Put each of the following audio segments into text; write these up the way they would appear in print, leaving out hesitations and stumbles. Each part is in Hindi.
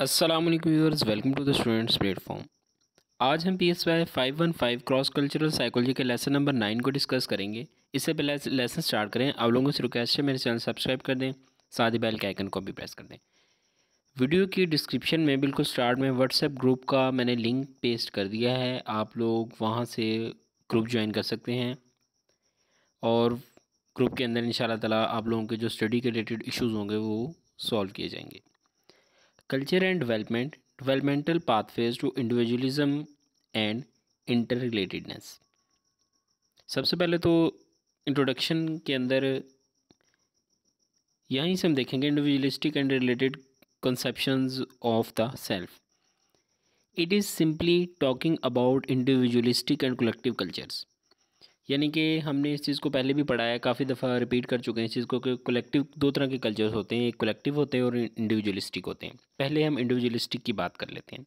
अस्सलाम वालेकुम viewers, welcome to the students platform. आज हम PSY 515 क्रॉस कल्चरल साइकोलॉजी के लेसन नंबर 9 को डिस्कस करेंगे। इससे पहले लेसन स्टार्ट करें, आप लोगों से रिक्वेस्ट है मेरे चैनल सब्सक्राइब कर दें, साथ ही बेल के आइकन को भी प्रेस कर दें। वीडियो की डिस्क्रिप्शन में बिल्कुल स्टार्ट में व्हाट्सएप ग्रुप का मैंने लिंक पेस्ट कर दिया है, आप लोग वहाँ से ग्रुप ज्वाइन कर सकते हैं और ग्रुप के अंदर इंशाल्लाह ताला आप लोगों के जो स्टडी के रिलेटेड इश्यूज़ होंगे वो सॉल्व किए जाएंगे। Culture and development, developmental pathways to individualism and inter relatedness. सबसे पहले तो इंट्रोडक्शन के अंदर यहीं से हम देखेंगे individualistic and related conceptions of the self. It is simply talking about individualistic and collective cultures. यानी कि हमने इस चीज़ को पहले भी पढ़ा है, काफ़ी दफ़ा रिपीट कर चुके हैं इस चीज़ को कि कलेक्टिव दो तरह के कल्चर्स होते हैं, एक कलेक्टिव होते हैं और इंडिविजुअलिस्टिक होते हैं। पहले हम इंडिविजुअलिस्टिक की बात कर लेते हैं।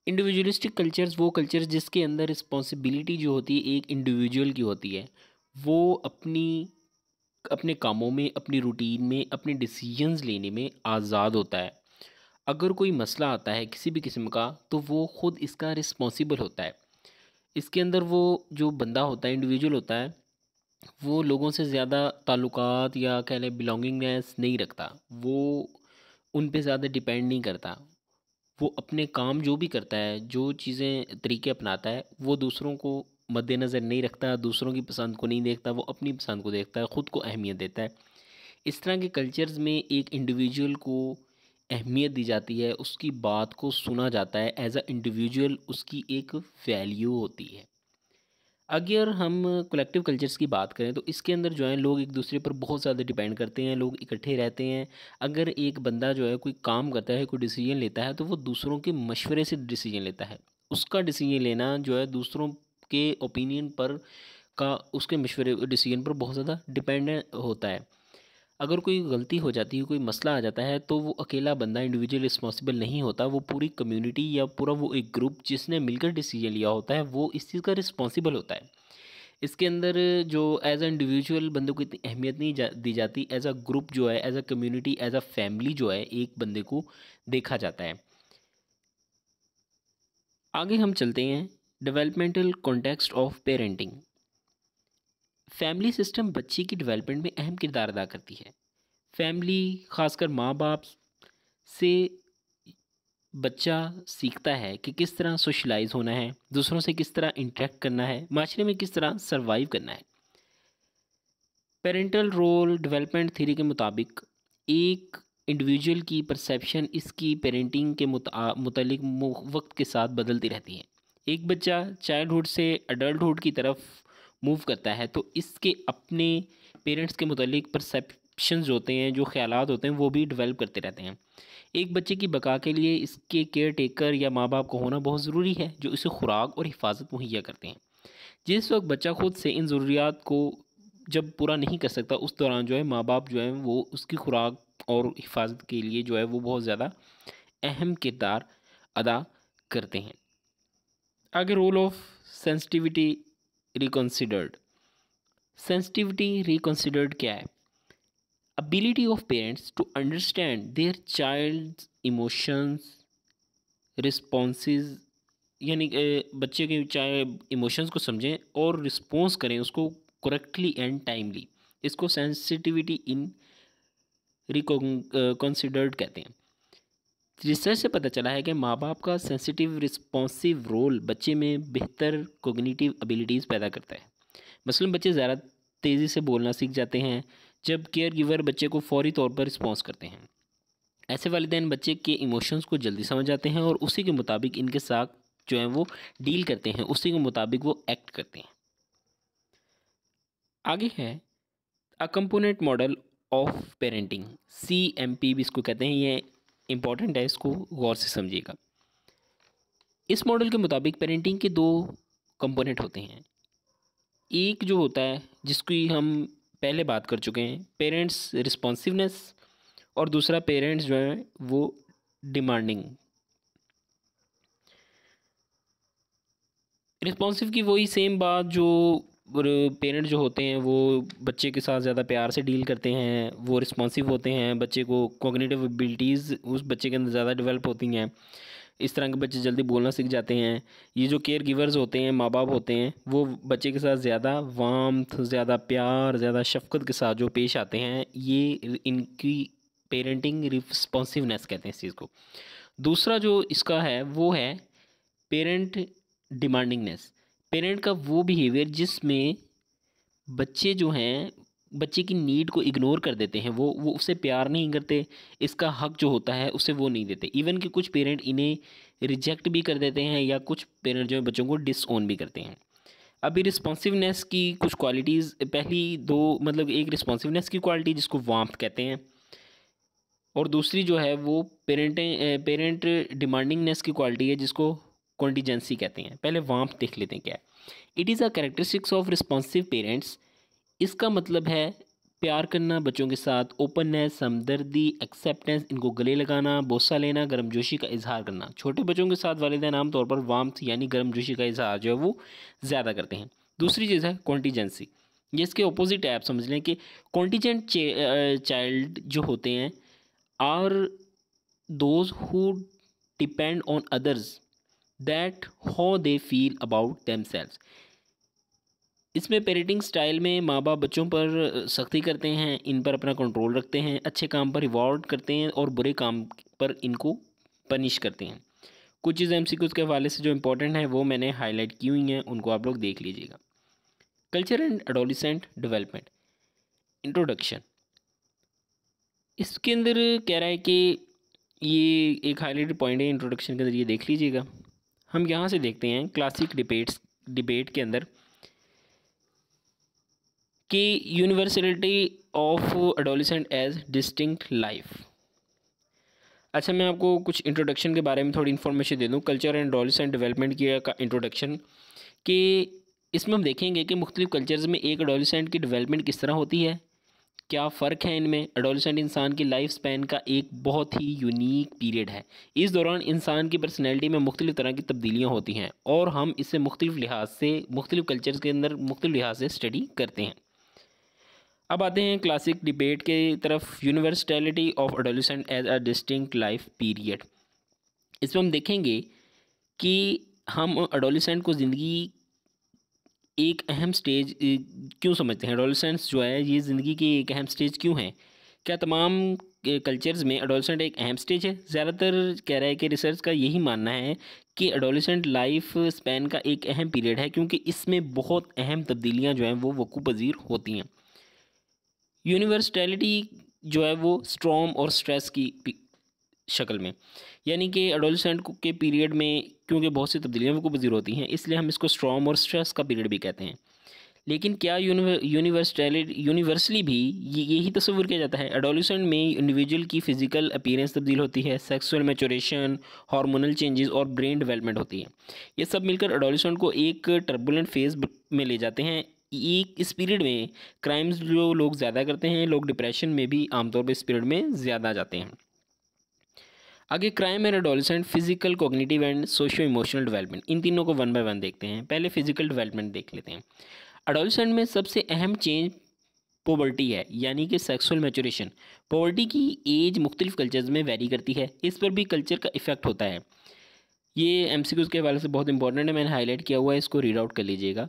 इंडिविजुअलिस्टिक कल्चर्स वो कल्चर्स जिसके अंदर रिस्पॉन्सिबिलिटी जो होती है एक इंडिविजुअल की होती है, वो अपने कामों में, अपनी रूटीन में, अपने डिसीजंस लेने में आज़ाद होता है। अगर कोई मसला आता है किसी भी किस्म का तो वो ख़ुद इसका रिस्पॉन्सिबल होता है। इसके अंदर वो जो बंदा होता है, इंडिविजुअल होता है, वो लोगों से ज़्यादा ताल्लुकात या कह लें बिलोंगिंगनेस नहीं रखता। वो उन पे ज़्यादा डिपेंड नहीं करता। वो अपने काम जो भी करता है, जो चीज़ें तरीके अपनाता है, वो दूसरों को मद्देनज़र नहीं रखता, दूसरों की पसंद को नहीं देखता, वो अपनी पसंद को देखता है, ख़ुद को अहमियत देता है। इस तरह के कल्चर्स में एक इंडिविजुअल को अहमियत दी जाती है, उसकी बात को सुना जाता है, एज अ इंडिविजुअल उसकी एक वैल्यू होती है। अगर हम कलेक्टिव कल्चर्स की बात करें तो इसके अंदर जो है लोग एक दूसरे पर बहुत ज़्यादा डिपेंड करते हैं, लोग इकट्ठे रहते हैं। अगर एक बंदा जो है कोई काम करता है, कोई डिसीजन लेता है, तो वो दूसरों के मशवरे से डिसीजन लेता है। उसका डिसीजन लेना जो है दूसरों के ओपिनियन पर का उसके मशवरे डिसीजन पर बहुत ज़्यादा डिपेंडेंट होता है। अगर कोई गलती हो जाती है, कोई मसला आ जाता है, तो वो अकेला बंदा इंडिविजुअल रिस्पॉन्सिबल नहीं होता, वो पूरी कम्युनिटी या पूरा वो एक ग्रुप जिसने मिलकर डिसीजन लिया होता है, वो इस चीज़ का रिस्पॉन्सिबल होता है। इसके अंदर जो एज अ इंडिविजुअल बंदे को इतनी अहमियत नहीं दी जाती, एज अ ग्रुप जो है, as a community, as a family जो है एक बंदे को देखा जाता है। आगे हम चलते हैं, developmental context of parenting. Family system बच्चे की डेवलपमेंट में अहम किरदार अदा करती है। फैमिली, ख़ासकर माँ बाप से बच्चा सीखता है कि किस तरह सोशलाइज होना है, दूसरों से किस तरह इंटरेक्ट करना है, माशरे में किस तरह सर्वाइव करना है। पेरेंटल रोल डेवलपमेंट थ्योरी के मुताबिक एक इंडिविजुअल की परसेप्शन इसकी पेरेंटिंग के मुतालिक वक्त के साथ बदलती रहती है। एक बच्चा चाइल्डहुड से अडल्टहुड की तरफ मूव करता है तो इसके अपने पेरेंट्स के मुतालिक परसेप्शंस जो होते हैं, जो ख्यालात होते हैं, वो भी डेवलप करते रहते हैं। एक बच्चे की बका के लिए इसके केयर टेकर या माँ बाप का होना बहुत ज़रूरी है, जो इसे खुराक और हिफाजत मुहैया करते हैं। जिस वक्त बच्चा खुद से इन ज़रूरियात को जब पूरा नहीं कर सकता, उस दौरान जो है माँ बाप जो है वो उसकी खुराक और हिफाजत के लिए जो है वो बहुत ज़्यादा अहम किरदार अदा करते हैं। आगे role of sensitivity reconsidered. Sensitivity reconsidered क्या है? Ability of parents to understand their child's emotions, responses, यानी बच्चे के चाहे इमोशंस को समझें और रिस्पॉन्स करें उसको करेक्टली एंड टाइमली। इसको सेंसिटिविटी इन रिकॉन्सिडर्ड कहते हैं। रिसर्च से पता चला है कि माँ बाप का सेंसिटिव रिस्पॉन्सिव रोल बच्चे में बेहतर कोग्निटिव एबिलिटीज़ पैदा करता है। मसलन बच्चे ज़्यादा तेज़ी से बोलना सीख जाते हैं जब केयर गिवर बच्चे को फौरी तौर पर रिस्पॉन्स करते हैं। ऐसे वालिदैन बच्चे के इमोशंस को जल्दी समझ जाते हैं और उसी के मुताबिक इनके साथ जो है वो डील करते हैं, उसी के मुताबिक वो एक्ट करते हैं। आगे है a component model of parenting, CMP भी इसको कहते हैं। ये इंपॉर्टेंट है, इसको गौर से समझिएगा। इस मॉडल के मुताबिक पेरेंटिंग के दो कंपोनेंट होते हैं। एक जो होता है जिसकी हम पहले बात कर चुके हैं, पेरेंट्स रिस्पॉन्सिवनेस, और दूसरा पेरेंट्स जो है वो डिमांडिंग। रिस्पॉन्सिव की वही सेम बात जो पेरेंट जो होते हैं वो बच्चे के साथ ज़्यादा प्यार से डील करते हैं, वो रिस्पॉन्सिव होते हैं, बच्चे को कॉग्निटिव एबिलिटीज़ उस बच्चे के अंदर ज़्यादा डेवलप होती हैं। इस तरह के बच्चे जल्दी बोलना सीख जाते हैं। ये जो केयर गिवर्स होते हैं, माँ बाप होते हैं, वो बच्चे के साथ ज़्यादा वार्मथ, ज़्यादा प्यार, ज़्यादा शफ़क़त के साथ जो पेश आते हैं, ये इनकी पेरेंटिंग रिस्पॉन्सिवनेस कहते हैं इस चीज़ को। दूसरा जो इसका है वो है पेरेंट डिमांडिंगनेस। पेरेंट का वो बिहेवियर जिसमें बच्चे जो हैं बच्चे की नीड को इग्नोर कर देते हैं, वो उससे प्यार नहीं करते, इसका हक जो होता है उसे वो नहीं देते। इवन कि कुछ पेरेंट इन्हें रिजेक्ट भी कर देते हैं, या कुछ पेरेंट जो है बच्चों को डिसओन भी करते हैं। अभी रिस्पॉन्सिवनेस की कुछ क्वालिटीज़, पहली दो मतलब एक रिस्पॉन्सिवनेस की क्वालिटी जिसको वार्मथ कहते हैं, और दूसरी जो है वो पेरेंट डिमांडिंगनेस की क्वालिटी है जिसको कॉन्टीजेंसी कहते हैं। पहले वार्मथ देख लेते हैं क्या है। It is a characteristics of responsive parents. इसका मतलब है प्यार करना बच्चों के साथ, ओपननेस, हमदर्दी, एक्सेप्टेंस, इनको गले लगाना, बोसा लेना, गर्मजोशी का इजहार करना। छोटे बच्चों के साथ वालिदैन आमतौर पर वार्मथ यानी गर्मजोशी का इजहार जो है वो ज़्यादा करते हैं। दूसरी चीज़ है कॉन्टीजेंसी। ये इसके ऑपोजिट है, आप समझ लें कि कॉन्टीजेंट चाइल्ड जो होते हैं are those who depend on others that how they feel about themselves. इसमें पेरेंटिंग स्टाइल में माँ बाप बच्चों पर सख्ती करते हैं, इन पर अपना कंट्रोल रखते हैं, अच्छे काम पर रिवॉर्ड करते हैं और बुरे काम पर इनको पनिश करते हैं। कुछ चीज़ें एमसीक्यूज़ के हवाले से जो इम्पोर्टेंट हैं वो मैंने हाईलाइट की हुई हैं, उनको आप लोग देख लीजिएगा। Culture and adolescent development introduction. इसके अंदर कह रहा है कि ये एक हाईलाइटेड पॉइंट है इंट्रोडक्शन के अंदर, ये देख लीजिएगा। हम यहाँ से देखते हैं क्लासिक डिबेट के अंदर कि universality of adolescent as distinct life. अच्छा, मैं आपको कुछ इंट्रोडक्शन के बारे में थोड़ी इन्फॉर्मेशन दे दूँ कल्चर एंड एडोलिसेंट डेवलपमेंट की का इंट्रोडक्शन, कि इसमें हम देखेंगे कि मुख्तलिफ कल्चर्स में एक एडोलिसेंट की डेवलपमेंट किस तरह होती है, क्या फ़र्क है इनमें। एडोलिसेंट इंसान की लाइफ स्पैन का एक बहुत ही यूनिक पीरियड है। इस दौरान इंसान की पर्सनैलिटी में मुख्तलिफ़ तरह की तब्दीलियाँ होती हैं और हम इसे मुख्तलिफ़ लिहाज से, मुख्तलिफ़ कल्चर्स के अंदर मुख्तलिफ़ लिहाज से स्टडी करते हैं। अब आते हैं क्लासिक डिबेट के तरफ, universality of adolescent as a distinct life period. इसमें हम देखेंगे कि हम एडोलिसेंट को ज़िंदगी एक अहम स्टेज क्यों समझते हैं। एडोलिसेंस जो है ये ज़िंदगी की एक अहम स्टेज क्यों है। क्या तमाम कल्चर्स में एडोलिसेंट एक अहम स्टेज है। ज़्यादातर कह रहा है कि रिसर्च का यही मानना है कि एडोलिसेंट लाइफ स्पैन का एक अहम पीरियड है, क्योंकि इसमें बहुत अहम तब्दीलियाँ जो हैं वो वकूअ पज़ीर होती हैं। यूनिवर्सलिटी जो है वो स्ट्रॉम और स्ट्रेस की शक्ल में, यानी कि एडोलिसेंट के पीरियड में क्योंकि बहुत सी तब्दीलियाँ वकूअ पज़ीर होती हैं, इसलिए हम इसको स्ट्रॉम और स्ट्रेस का पीरियड भी कहते हैं। लेकिन क्या यूनिवर्सली भी यही तस्वीर किया जाता है। एडोलिसेंट में इंडिविजुअल की फ़िज़िकल अपीयरेंस तब्दील होती है, सेक्सुअल मैच्योरेशन, हार्मोनल चेंजेस और ब्रेन डेवलपमेंट होती है। ये सब मिलकर एडोलिसेंट को एक टर्बुलेंट फेज़ में ले जाते हैं। इस पीरियड में क्राइम्स जो लोग ज़्यादा करते हैं, लोग डिप्रेशन में भी आमतौर पर इस पीरियड में ज़्यादा जाते हैं। आगे crime and adolescent, physical, cognitive and socio emotional development, इन तीनों को वन बाय वन देखते हैं। पहले फिजिकल डेवलपमेंट देख लेते हैं। एडोलिसेंट में सबसे अहम चेंज पोवर्टी है, यानी कि सेक्सुअल मैच्योरेशन। पोवर्टी की एज मुख्तलिफ कल्चर्स में वेरी करती है, इस पर भी कल्चर का इफेक्ट होता है। ये एमसीक्यूज़ के हवाले से बहुत इंपॉर्टेंट है, मैंने हाईलाइट किया हुआ है, इसको रीड आउट कर लीजिएगा।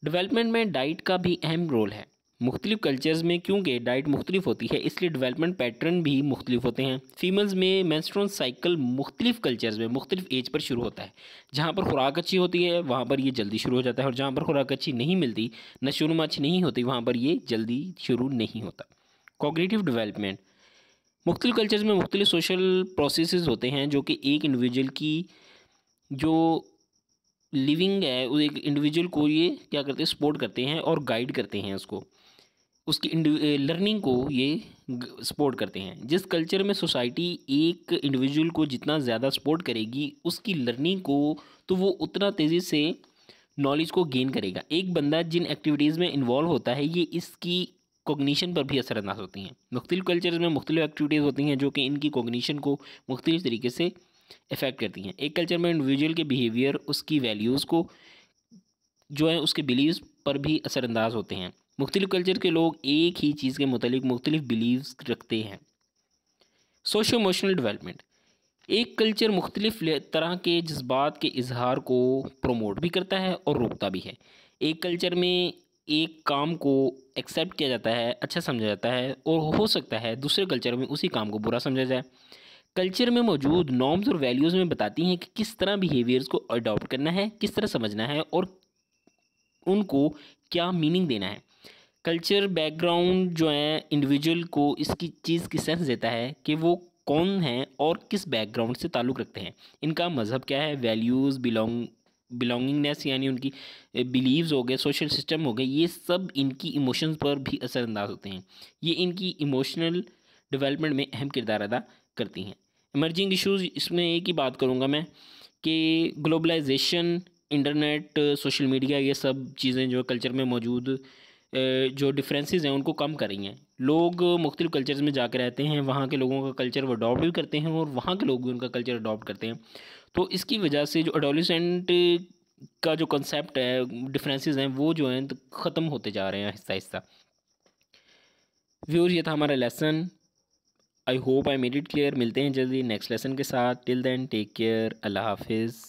डेवलपमेंट में डाइट का भी अहम रोल है। मुख्तलिफ कल्चर्स में क्योंकि डाइट मुख्तलिफ होती है, इसलिए डेवलपमेंट पैटर्न भी मुख्तलिफ होते हैं। फीमेल्स में मेंस्ट्रुअल साइकिल मुख्तलिफ कल्चर्स में मुख्तलिफ एज पर शुरू होता है। जहाँ पर खुराक अच्छी होती है वहाँ पर ये जल्दी शुरू हो जाता है, और जहाँ पर खुराक अच्छी नहीं मिलती, नशोनुमा अच्छी नहीं होती, वहाँ पर ये जल्दी शुरू नहीं होता। कॉग्निटिव डेवलपमेंट, मुख्तलिफ कल्चर्स में मुख्तलिफ सोशल प्रोसेसेस होते हैं जो कि एक इंडिविजुअल की जो लिविंग है, वो एक इंडिविजुअल को ये क्या करते हैं, सपोर्ट करते हैं और गाइड करते हैं उसको, उसकी लर्निंग को ये सपोर्ट करते हैं। जिस कल्चर में सोसाइटी एक इंडिविजुअल को जितना ज़्यादा सपोर्ट करेगी उसकी लर्निंग को, तो वो उतना तेज़ी से नॉलेज को गेन करेगा। एक बंदा जिन एक्टिविटीज़ में इन्वॉल्व होता है, ये इसकी कॉग्निशन पर भी असरअंदाज होती हैं। मुख्तलिफ कल्चर्स में मुख्तलिफ एक्टिविटीज़ होती हैं जो कि इनकी कॉग्निशन को मुख्तलिफ तरीके से इफ़ेक्ट करती हैं। एक कल्चर में इंडिविजुअल के बिहेवियर, उसकी वैल्यूज़ को जो है, उसके बिलीव्स पर भी असरअंदाज होते हैं। मुख्तलिफ कल्चर के लोग एक ही चीज़ के मुतालिक मुख्तलिफ बिलीव्स रखते हैं। सोशो इमोशनल डेवलपमेंट, एक कल्चर मुख्तलिफ तरह के जज्बात के इजहार को प्रमोट भी करता है और रोकता भी है। एक कल्चर में एक काम को एक्सेप्ट किया जाता है, अच्छा समझा जाता है, और हो सकता है दूसरे कल्चर में उसी काम को बुरा समझा जाए। कल्चर में मौजूद नॉर्म्स और वैल्यूज़ में बताती हैं कि किस तरह बिहेवियर्स को अडॉप्ट करना है, किस तरह समझना है और उनको क्या मीनिंग देना है। कल्चर बैकग्राउंड जो है इंडिविजुअल को इसकी चीज़ की सेंस देता है कि वो कौन हैं और किस बैकग्राउंड से ताल्लुक़ रखते हैं। इनका मज़हब क्या है, वैल्यूज़, बिलोंगिंगनेस यानी उनकी बिलीव्स हो गए, सोशल सिस्टम हो गए, ये सब इनकी इमोशंस पर भी असरअंदाज होते हैं। ये इनकी इमोशनल डेवलपमेंट में अहम किरदार अदा करती हैं। इमर्जिंग इश्यूज़, इसमें एक ही बात करूँगा मैं कि ग्लोबलाइजेशन, इंटरनेट, सोशल मीडिया, ये सब चीज़ें जो कल्चर में मौजूद जो डिफरेंसेस हैं उनको कम कर रही हैं। लोग मुख्तलिफ कल्चर्स में जाकर रहते हैं, वहाँ के लोगों का कल्चर वो अडॉप्ट भी करते हैं और वहाँ के लोग भी उनका कल्चर अडॉप्ट करते हैं। तो इसकी वजह से जो एडोलेसेंट का जो कंसेप्ट है, डिफरेंसेस हैं, वो जो हैं तो ख़त्म होते जा रहे हैं आहिस्ता आहिस्ता। व्यूअर्स, ये था हमारा lesson. I hope I made it clear. मिलते हैं जल्दी नेक्स्ट लेसन के साथ। Till then take care. अल्लाह हाफिज़।